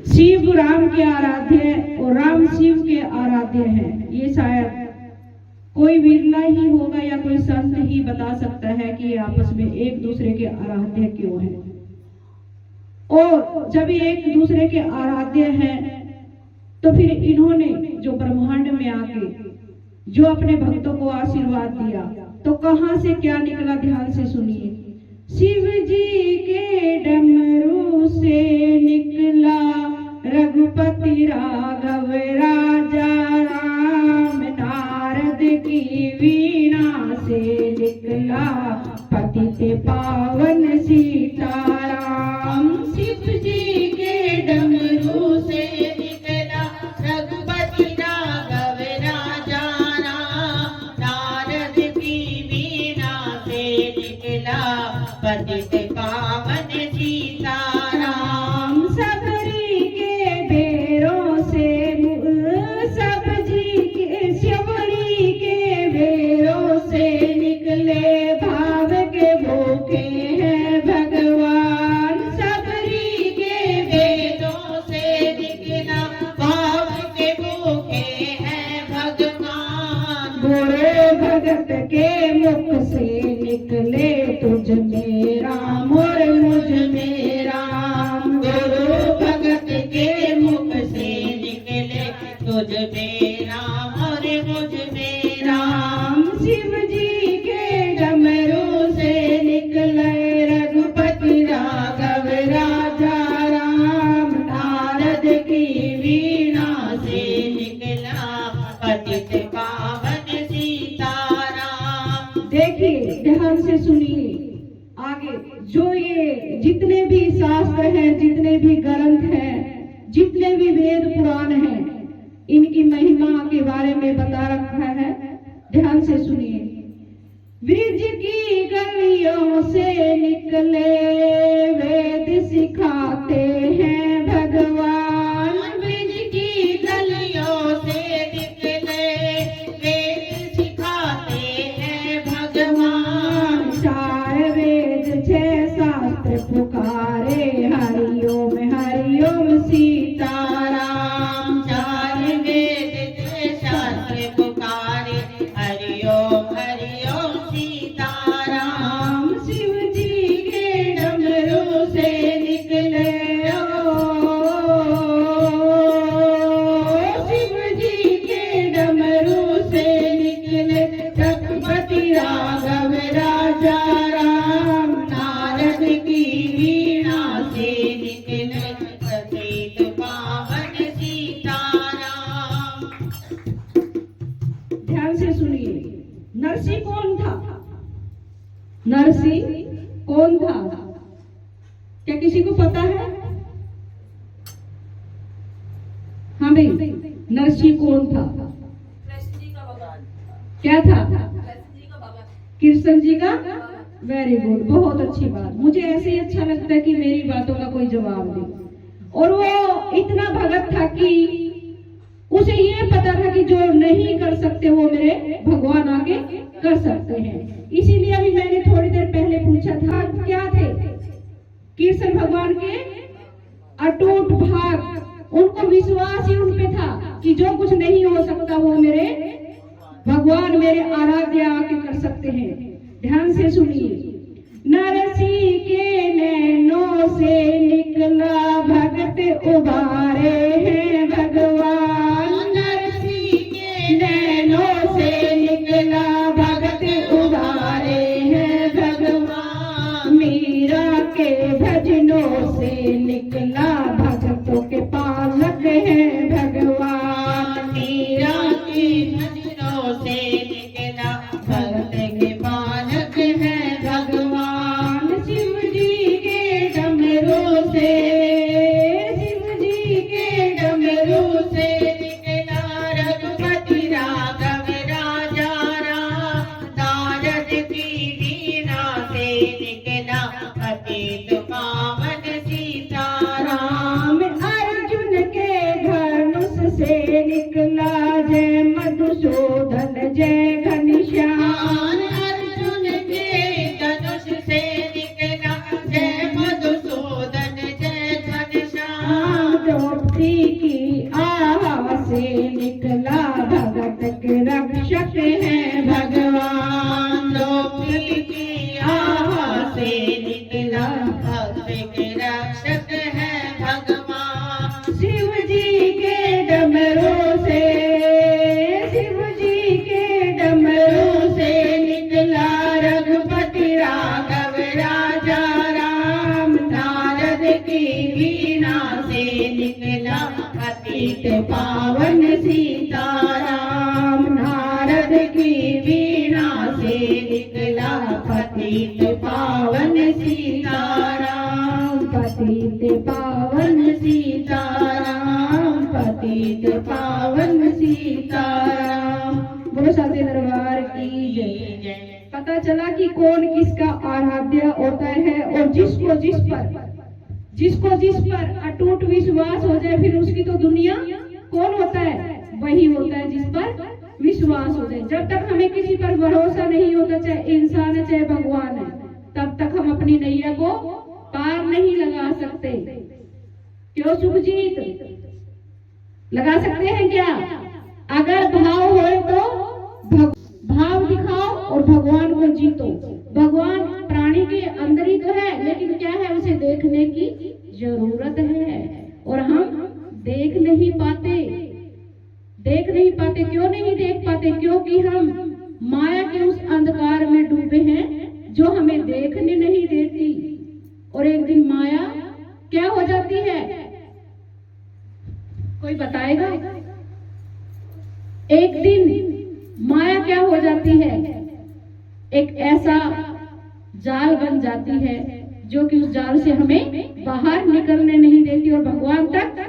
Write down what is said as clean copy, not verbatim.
शिव राम के आराध्य और राम शिव के आराध्य हैं। ये शायद कोई विरला ही होगा या कोई संत ही बता सकता है कि ये आपस में एक दूसरे के आराध्य क्यों हैं। और जब ये एक दूसरे के आराध्य हैं तो फिर इन्होंने जो ब्रह्मांड में आके जो अपने भक्तों को आशीर्वाद दिया तो कहां से क्या निकला, ध्यान से सुनिए। शिव जी के डमरू से निकला रघुपति राघव राजा राम, नारद की वीणा से निकला पतित पावन सीताराम। शिव जी के डमरू से निकला रघुपति राघव राजा राम, नारद की वीणा से निकला पतित पावन सीताराम। सबरी के बेरों से सबरी के बेरों से निकले भाव के भूखे हैं भगवान। सबरी के बेरों से निकला भाव के भूखे हैं भगवान। बुरे भगत के मुख से निकले तुझ में राम और मुझ में राम। गुरु भगत के मुख से निकले तुझ में राम और मुझ में राम। शिव जी के डमरू से निकले रघुपति राघव राजा राम, नारद की वीणा से निकला पतित पावन सीताराम। देखिए ध्यान से सुनिए आगे, जो ये जितने भी शास्त्र हैं, जितने भी ग्रंथ हैं, जितने भी वेद पुराण हैं, इनकी महिमा के बारे में बता रखा है। ध्यान से सुनिए। ब्रिज की गलियों से निकले वेद सिखाते हैं भगवान। ब्रिज की गलियों से निकले वेद सिखाते हैं भगवान। चार वेद छह शास्त्र पुकारे हरिओम हरिओम सीताराम। चार वेद छह शास्त्र पुकारे हरिओम हरिओम सीताराम। शिव जी के डमरू से निकले शिव जी के डमरू से निकले रघुपति राघव राजा राम, नारद की वीणा से निकले पतित पावन सीताराम। ध्यान से सुनिए। नरसिंह कौन था? नरसिंह कौन था? क्या किसी को पता है? हाँ भाई, नरसिंह कौन था? कृष्ण जी का भगवान। क्या था? कृष्ण जी का भगवान। कृष्ण जी का। वेरी गुड, बहुत अच्छी बात। मुझे ऐसे ही अच्छा लगता है कि मेरी बातों का कोई जवाब दे। और वो इतना भगत था कि उसे ये पता था कि जो नहीं कर सकते वो मेरे भगवान आगे कर सकते हैं। इसीलिए अभी मैंने थोड़ी देर पहले पूछा था क्या थे कृष्ण भगवान के अटूट भाग। उनको विश्वास ही उन पे था कि जो कुछ नहीं हो सकता वो मेरे भगवान मेरे आराध्य आके कर सकते हैं। ध्यान से सुनिए। नरसिंह के नैनों से निकला भगत उबारे हैं भगवान। नरसिंह के नैनों से निकला भगत उबारे हैं भगवान। मीरा के भजनों से निकला भक्तों के पालक हैं भगवान। मीरा के भजनों से निकला भक्त के पालक हैं भगवान। शिव जी के डमरू से शिव जी के डमरू से निकला रघुपति राघव राजा राम, नारद की वीणा से निकला पतित पावन सीताराम। अर्जुन के धनुष से निकला जय मधुसूदन जय घनश्याम। अर्जुन के धनुष से निकला जय मधुसूदन जय घनश्याम। द्रौपदी की आह से निकला भगत के रक्षक है भगवान। द्रौपदी की आह से निकला भक्त के रक्षक है भगवान। शिव जी के डमरू से, शिव जी के डमरू से निकला रघुपति राघव राजा राम। नारद की वीणा से निकला पतित पावन सीताराम। नारद की वीणा से निकला पतित पावन सीताराम। पतित पावन सीताराम, पतित पावन सीताराम। बोलो साचे दरबार की जय। पता चला कि कौन किसका आराध्य होता है, और जिसको जिस पर अटूट विश्वास हो जाए, फिर उसकी तो दुनिया कौन होता है? वही होता है जिस पर विश्वास हो जाए। जब तक हमें किसी पर भरोसा नहीं होता, चाहे इंसान है चाहे भगवान है, तब तक हम अपनी नैया को पार नहीं लगा सकते। क्यों शुभजीत? लगा सकते हैं क्या? अगर भाव हो तो भाव दिखाओ और भगवान को जीतो। भगवान प्राणी के अंदर ही तो है, लेकिन क्या है, उसे देखने की जरूरत है, और हम देख नहीं पाते। क्यों नहीं देख पाते? क्योंकि हम माया के उस अंधकार में डूबे हैं जो हमें देखने नहीं देती। और एक दिन माया क्या हो जाती है, कोई बताएगा? एक दिन माया क्या हो जाती है? एक ऐसा जाल बन जाती है जो कि उस जाल से हमें बाहर निकलने नहीं देती और भगवान तक